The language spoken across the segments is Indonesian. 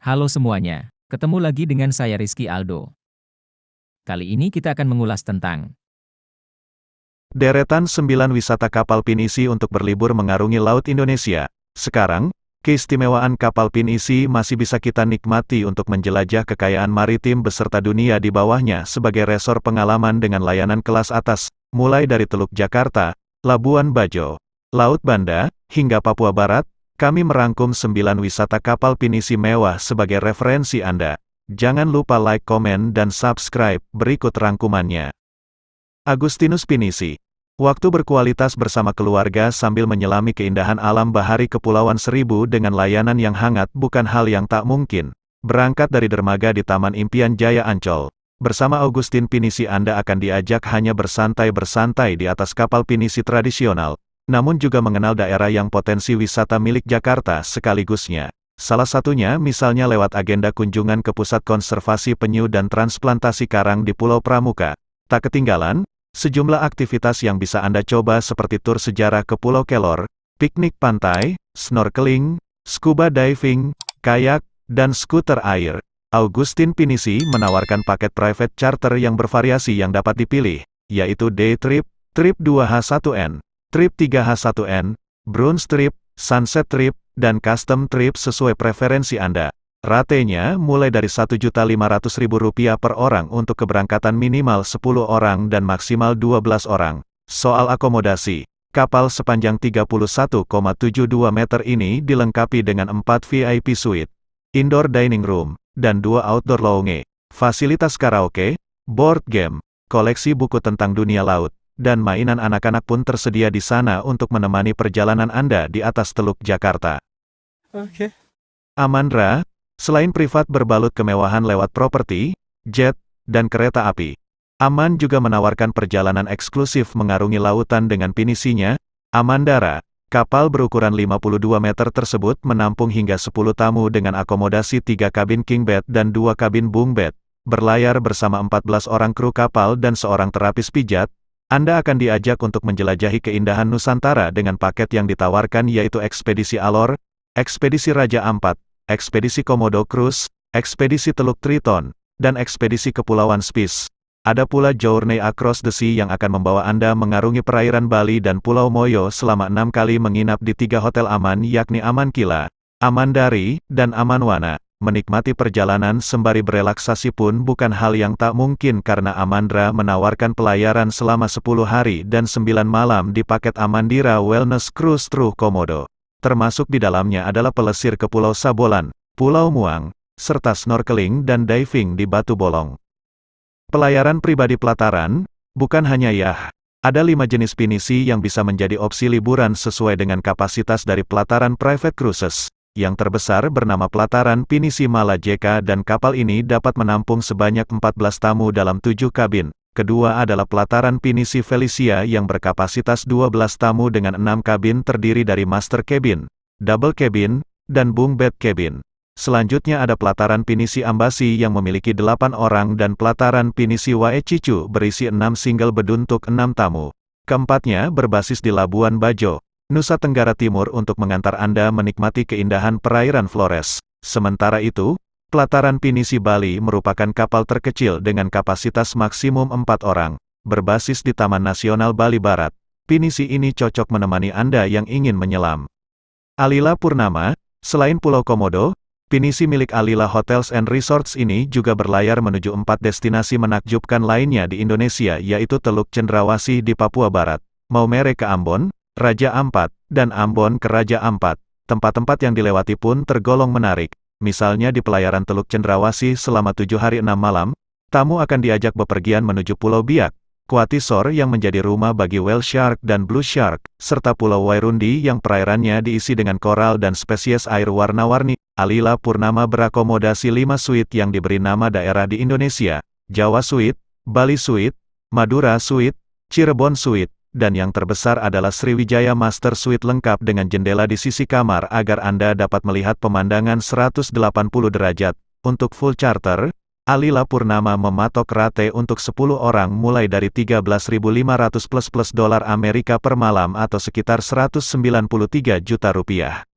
Halo semuanya, ketemu lagi dengan saya Rizky Aldo. Kali ini kita akan mengulas tentang Deretan 9 wisata kapal pinisi untuk berlibur mengarungi Laut Indonesia. Sekarang, keistimewaan kapal pinisi masih bisa kita nikmati untuk menjelajah kekayaan maritim beserta dunia di bawahnya sebagai resor pengalaman dengan layanan kelas atas, mulai dari Teluk Jakarta, Labuan Bajo, Laut Banda, hingga Papua Barat. Kami merangkum 9 wisata kapal pinisi mewah sebagai referensi Anda. Jangan lupa like, komen, dan subscribe, berikut rangkumannya. Agustinus Pinisi. Waktu berkualitas bersama keluarga sambil menyelami keindahan alam bahari Kepulauan Seribu dengan layanan yang hangat bukan hal yang tak mungkin. Berangkat dari dermaga di Taman Impian Jaya Ancol. Bersama Agustin Pinisi Anda akan diajak hanya bersantai-bersantai di atas kapal pinisi tradisional, namun juga mengenal daerah yang potensi wisata milik Jakarta sekaligusnya. Salah satunya misalnya lewat agenda kunjungan ke Pusat Konservasi Penyu dan Transplantasi Karang di Pulau Pramuka. Tak ketinggalan, sejumlah aktivitas yang bisa Anda coba seperti tur sejarah ke Pulau Kelor, piknik pantai, snorkeling, scuba diving, kayak, dan skuter air. Agustin Pinisi menawarkan paket private charter yang bervariasi yang dapat dipilih, yaitu day trip, trip 2H1N, trip 3H1N, bronze trip, sunset trip, dan custom trip sesuai preferensi Anda. Ratenya mulai dari Rp1.500.000 per orang untuk keberangkatan minimal 10 orang dan maksimal 12 orang. Soal akomodasi, kapal sepanjang 31,72 meter ini dilengkapi dengan 4 VIP suite, indoor dining room, dan 2 outdoor lounge, fasilitas karaoke, board game, koleksi buku tentang dunia laut, dan mainan anak-anak pun tersedia di sana untuk menemani perjalanan Anda di atas Teluk Jakarta. Oke. Amandra, selain privat berbalut kemewahan lewat properti, jet, dan kereta api, Aman juga menawarkan perjalanan eksklusif mengarungi lautan dengan pinisinya, Amandara. Kapal berukuran 52 meter tersebut menampung hingga 10 tamu dengan akomodasi 3 kabin king bed dan 2 kabin bunk bed. Berlayar bersama 14 orang kru kapal dan seorang terapis pijat, Anda akan diajak untuk menjelajahi keindahan Nusantara dengan paket yang ditawarkan yaitu Ekspedisi Alor, Ekspedisi Raja Ampat, Ekspedisi Komodo Cruise, Ekspedisi Teluk Triton, dan Ekspedisi Kepulauan Spice. Ada pula Journey Across the Sea yang akan membawa Anda mengarungi perairan Bali dan Pulau Moyo selama 6 kali menginap di 3 hotel aman yakni Aman Kila, Aman Dari, dan Aman Wana. Menikmati perjalanan sembari berelaksasi pun bukan hal yang tak mungkin karena Amandra menawarkan pelayaran selama 10 hari dan 9 malam di paket Amandira Wellness Cruise Through Komodo. Termasuk di dalamnya adalah pelesir ke Pulau Sabolan, Pulau Muang, serta snorkeling dan diving di Batu Bolong. Pelayaran pribadi pelataran, bukan hanya yacht. Ada 5 jenis pinisi yang bisa menjadi opsi liburan sesuai dengan kapasitas dari pelataran private cruises. Yang terbesar bernama pelataran Pinisi Malajeka dan kapal ini dapat menampung sebanyak 14 tamu dalam 7 kabin. Kedua adalah pelataran Pinisi Felicia yang berkapasitas 12 tamu dengan 6 kabin terdiri dari master cabin, double cabin, dan bunk bed cabin. Selanjutnya ada pelataran Pinisi Ambasi yang memiliki 8 orang dan pelataran Pinisi Waecicu berisi 6 single bed untuk 6 tamu. Keempatnya berbasis di Labuan Bajo, Nusa Tenggara Timur untuk mengantar Anda menikmati keindahan perairan Flores. Sementara itu, pelataran Pinisi Bali merupakan kapal terkecil dengan kapasitas maksimum 4 orang. Berbasis di Taman Nasional Bali Barat, pinisi ini cocok menemani Anda yang ingin menyelam. Alila Purnama, selain Pulau Komodo, pinisi milik Alila Hotels and Resorts ini juga berlayar menuju 4 destinasi menakjubkan lainnya di Indonesia yaitu Teluk Cendrawasih di Papua Barat, Maumere ke Ambon, Raja Ampat, dan Ambon ke Raja Ampat. Tempat-tempat yang dilewati pun tergolong menarik. Misalnya di pelayaran Teluk Cendrawasih selama 7 hari 6 malam, tamu akan diajak bepergian menuju Pulau Biak, Kuatisor yang menjadi rumah bagi whale shark dan blue shark, serta Pulau Wairundi yang perairannya diisi dengan koral dan spesies air warna-warni. Alila Purnama berakomodasi 5 suite yang diberi nama daerah di Indonesia, Jawa Suite, Bali Suite, Madura Suite, Cirebon Suite, dan yang terbesar adalah Sriwijaya Master Suite lengkap dengan jendela di sisi kamar agar Anda dapat melihat pemandangan 180 derajat. Untuk full charter, Alila Purnama mematok rate untuk 10 orang mulai dari 13.500 plus dolar Amerika per malam atau sekitar 193 juta rupiah.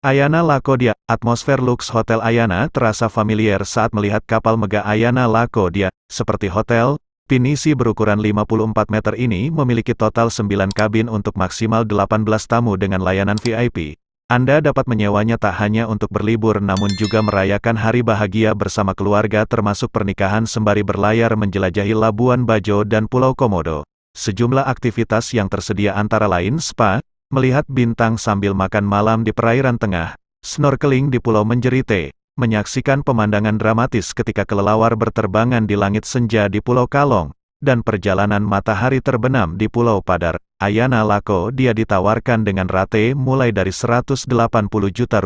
Ayana Lacodia, atmosfer luks Hotel Ayana terasa familiar saat melihat kapal megah Ayana Lacodia, seperti hotel, pinisi berukuran 54 meter ini memiliki total 9 kabin untuk maksimal 18 tamu dengan layanan VIP. Anda dapat menyewanya tak hanya untuk berlibur namun juga merayakan hari bahagia bersama keluarga termasuk pernikahan sembari berlayar menjelajahi Labuan Bajo dan Pulau Komodo. Sejumlah aktivitas yang tersedia antara lain spa, melihat bintang sambil makan malam di perairan tengah, snorkeling di Pulau Menjerite, menyaksikan pemandangan dramatis ketika kelelawar berterbangan di langit senja di Pulau Kalong, dan perjalanan matahari terbenam di Pulau Padar. Ayana Lacodia ditawarkan dengan rate mulai dari Rp180 juta.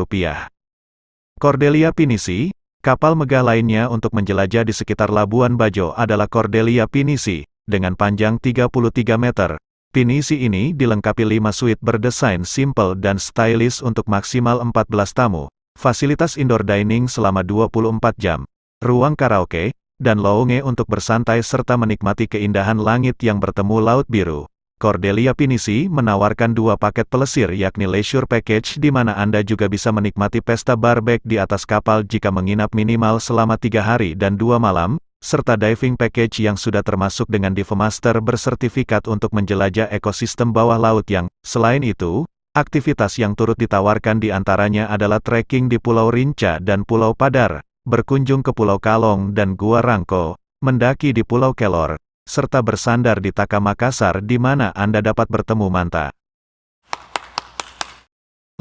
Cordelia Pinisi, kapal megah lainnya untuk menjelajah di sekitar Labuan Bajo adalah Cordelia Pinisi, dengan panjang 33 meter. Pinisi ini dilengkapi 5 suite berdesain simple dan stylish untuk maksimal 14 tamu, fasilitas indoor dining selama 24 jam, ruang karaoke, dan lounge untuk bersantai serta menikmati keindahan langit yang bertemu laut biru. Cordelia Pinisi menawarkan 2 paket pelesir yakni leisure package di mana Anda juga bisa menikmati pesta barbecue di atas kapal jika menginap minimal selama 3 hari dan 2 malam, serta diving package yang sudah termasuk dengan Dive Master bersertifikat untuk menjelajah ekosistem bawah laut yang, selain itu, aktivitas yang turut ditawarkan di antaranya adalah trekking di Pulau Rinca dan Pulau Padar, berkunjung ke Pulau Kalong dan Gua Rangko, mendaki di Pulau Kelor, serta bersandar di Taka Makassar di mana Anda dapat bertemu manta.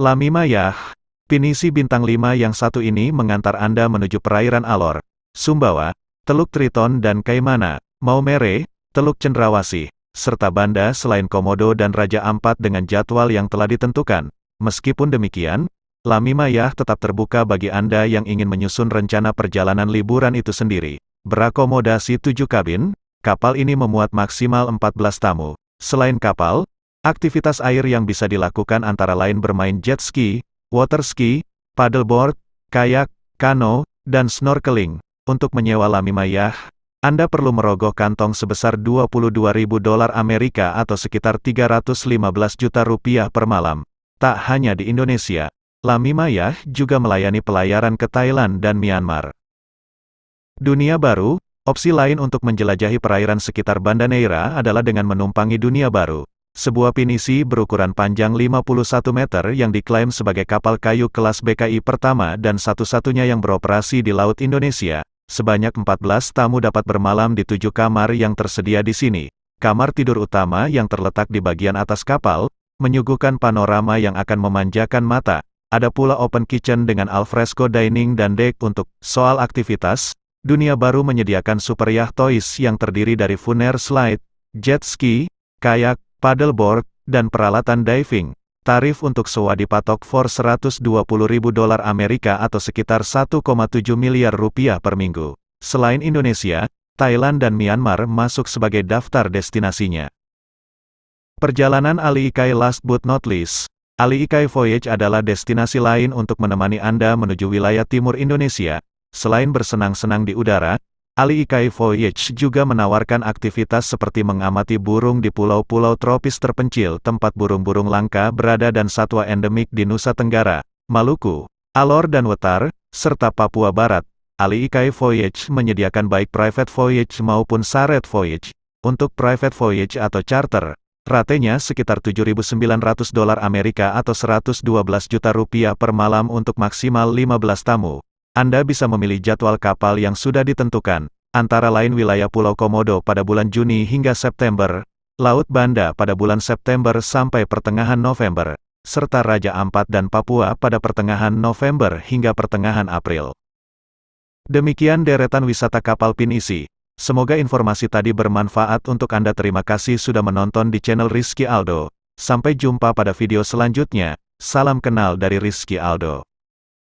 Lamima Yacht, pinisi bintang 5 yang satu ini mengantar Anda menuju perairan Alor, Sumbawa, Teluk Triton dan Kaimana, Maumere, Teluk Cendrawasih, serta Banda selain Komodo dan Raja Ampat dengan jadwal yang telah ditentukan. Meskipun demikian, Lamima Yacht tetap terbuka bagi Anda yang ingin menyusun rencana perjalanan liburan itu sendiri. Berakomodasi 7 kabin, kapal ini memuat maksimal 14 tamu. Selain kapal, aktivitas air yang bisa dilakukan antara lain bermain jet ski, water ski, paddleboard, kayak, kano, dan snorkeling. Untuk menyewa Lamima Yacht, Anda perlu merogoh kantong sebesar $22.000 Amerika atau sekitar Rp315 juta per malam. Tak hanya di Indonesia, Lamima Yacht juga melayani pelayaran ke Thailand dan Myanmar. Dunia Baru, opsi lain untuk menjelajahi perairan sekitar Banda Neira adalah dengan menumpangi Dunia Baru, sebuah pinisi berukuran panjang 51 meter yang diklaim sebagai kapal kayu kelas BKI pertama dan satu-satunya yang beroperasi di Laut Indonesia. Sebanyak 14 tamu dapat bermalam di 7 kamar yang tersedia di sini. Kamar tidur utama yang terletak di bagian atas kapal, menyuguhkan panorama yang akan memanjakan mata. Ada pula open kitchen dengan alfresco dining dan deck untuk. Soal aktivitas, Dunia Baru menyediakan super yacht toys yang terdiri dari funner slide, jet ski, kayak, paddleboard, dan peralatan diving. Tarif untuk sewa dipatok for $120.000 Amerika atau sekitar Rp1,7 miliar per minggu. Selain Indonesia, Thailand dan Myanmar masuk sebagai daftar destinasinya. Perjalanan Ali Ikai last but not least. Ali Ikai Voyage adalah destinasi lain untuk menemani Anda menuju wilayah timur Indonesia. Selain bersenang-senang di udara, Ali Ikai Voyage juga menawarkan aktivitas seperti mengamati burung di pulau-pulau tropis terpencil tempat burung-burung langka berada dan satwa endemik di Nusa Tenggara, Maluku, Alor dan Wetar, serta Papua Barat. Ali Ikai Voyage menyediakan baik private voyage maupun shared voyage. Untuk private voyage atau charter, ratenya sekitar $7.900 Amerika atau Rp112 juta per malam untuk maksimal 15 tamu. Anda bisa memilih jadwal kapal yang sudah ditentukan, antara lain wilayah Pulau Komodo pada bulan Juni hingga September, Laut Banda pada bulan September sampai pertengahan November, serta Raja Ampat dan Papua pada pertengahan November hingga pertengahan April. Demikian deretan wisata kapal pinisi. Semoga informasi tadi bermanfaat untuk Anda. Terima kasih sudah menonton di channel Rizky Aldo. Sampai jumpa pada video selanjutnya. Salam kenal dari Rizky Aldo.